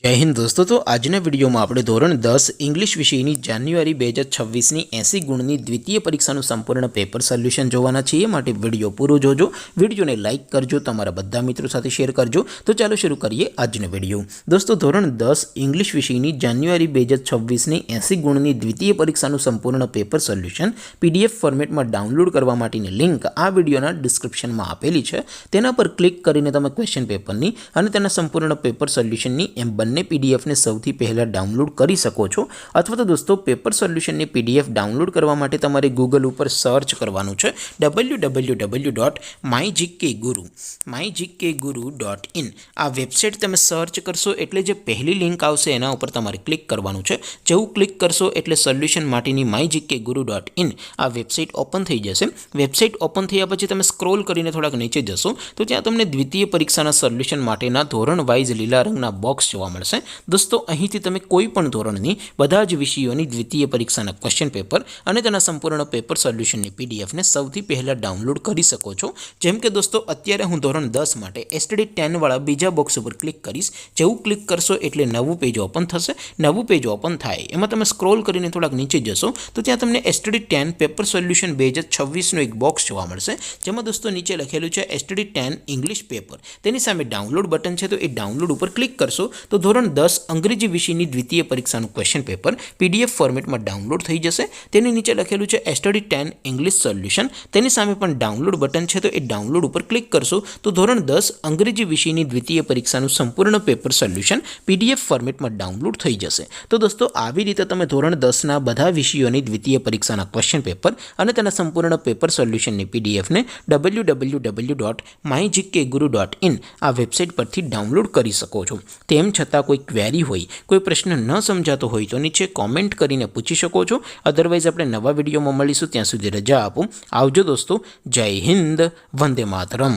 जय हिंद दोस्तों। तो आजना वीडियो में આપણે ધોરણ 10 इंग्लिश વિષયની જાન્યુઆરી 2026 ની 80 ગુણની દ્વિતીય પરીક્ષાનું સંપૂર્ણ પેપર સોલ્યુશન જોવાના છીએ। માટે વિડિયો પૂરો જોજો, વિડિયોને લાઈક કરજો, તમારા બધા મિત્રો સાથે શેર કરજો। તો ચાલો શરૂ કરીએ આજનો વિડિયો। દોસ્તો ધોરણ 10 इंग्लिश વિષયની જાન્યુઆરી 2026 ની 80 ગુણની દ્વિતીય પરીક્ષાનું સંપૂર્ણ પેપર સોલ્યુશન PDF ફોર્મેટમાં ડાઉનલોડ કરવા માટેની લિંક આ વિડિયોના ડિસ્ક્રિપ્શનમાં આપેલી છે। તેના પર ક્લિક કરીને તમે ક્વેશ્ચન પેપરની અને તેના સંપૂર્ણ પેપર સોલ્યુશનની એમ બંને PDF ने સૌથી પહેલા ડાઉનલોડ કરી શકો છો। અથવા તો દોસ્તો પેપર સોલ્યુશનની PDF ડાઉનલોડ કરવા માટે તમારે ગૂગલ ઉપર સર્ચ કરવાનું છે www.mygkguru.in। આ વેબસાઇટ તમે સર્ચ કરશો એટલે જે પહેલી લિંક આવશે એના ઉપર તમારે ક્લિક કરવાનું છે। જેવું ક્લિક કરશો એટલે સોલ્યુશન માટેની mygkguru.in આ વેબસાઇટ ઓપન થઈ જશે। વેબસાઇટ ઓપન થયા પછી તમે સ્ક્રોલ કરીને થોડાક નીચે જશો તો ત્યાં તમને દ્વિતીય પરીક્ષાના સોલ્યુશન માટેના ધોરણ વાઇઝ લીલા રંગના બોક્સ જોવા મળશે। दोस्तों અહીંથી તમે કોઈ પણ ધોરણની બધા જ વિષયોની દ્વિતીય પરીક્ષાના ક્વેશ્ચન પેપર અને તેના સંપૂર્ણ પેપર સોલ્યુશનની PDF ને સૌથી પહેલા ડાઉનલોડ કરી શકો છો। જેમ કે દોસ્તો અત્યારે હું ધોરણ 10 માટે STD 10 વાળા બીજા બોક્સ ઉપર ક્લિક કરીશ। જેવું ક્લિક કરશો એટલે નવું પેજ ઓપન થશે। નવું પેજ ઓપન થાય એમાં તમે સ્ક્રોલ કરીને થોડાક નીચે જશો તો ત્યાં તમને STD 10 પેપર સોલ્યુશન 2026 નો એક બોક્સ જોવા મળશે। જેમાં દોસ્તો નીચે લખેલું છે STD 10 ઇંગ્લિશ પેપર। તેની સામે ડાઉનલોડ બટન છે તો એ ડાઉનલોડ ઉપર ક્લિક કરશો તો ધોરણ 10 અંગ્રેજી વિષયની દ્વિતીય પરીક્ષાનું ક્વેશ્ચન પેપર PDF ફોર્મેટમાં ડાઉનલોડ થઈ જશે। તેની નીચે લખેલું છે STD 10 ઇંગ્લિશ સોલ્યુશન। તેની સામે પણ ડાઉનલોડ બટન છે તો એ ડાઉનલોડ ઉપર ક્લિક કરશો તો ધોરણ 10 અંગ્રેજી વિષયની દ્વિતીય પરીક્ષાનું સંપૂર્ણ પેપર સોલ્યુશન PDF ફોર્મેટમાં ડાઉનલોડ થઈ જશે। તો દોસ્તો આવી રીતે તમે ધોરણ 10ના બધા વિષયોની દ્વિતીય પરીક્ષાના ક્વેશ્ચન પેપર અને તેના સંપૂર્ણ પેપર સોલ્યુશનની PDF ને www.mygkguru.in આ વેબસાઇટ પરથી ડાઉનલોડ કરી શકો છો। તેમ છતાં કોઈ ક્વેરી હોય, કોઈ પ્રશ્ન ન સમજાતો હોય તો નીચે કોમેન્ટ કરીને પૂછી શકો છો। અધરવાઇઝ આપણે નવા વિડીયોમાં મળીશું, ત્યાં સુધી રજા આપો। આવજો દોસ્તો। જય હિન્દ, વંદે માતરમ।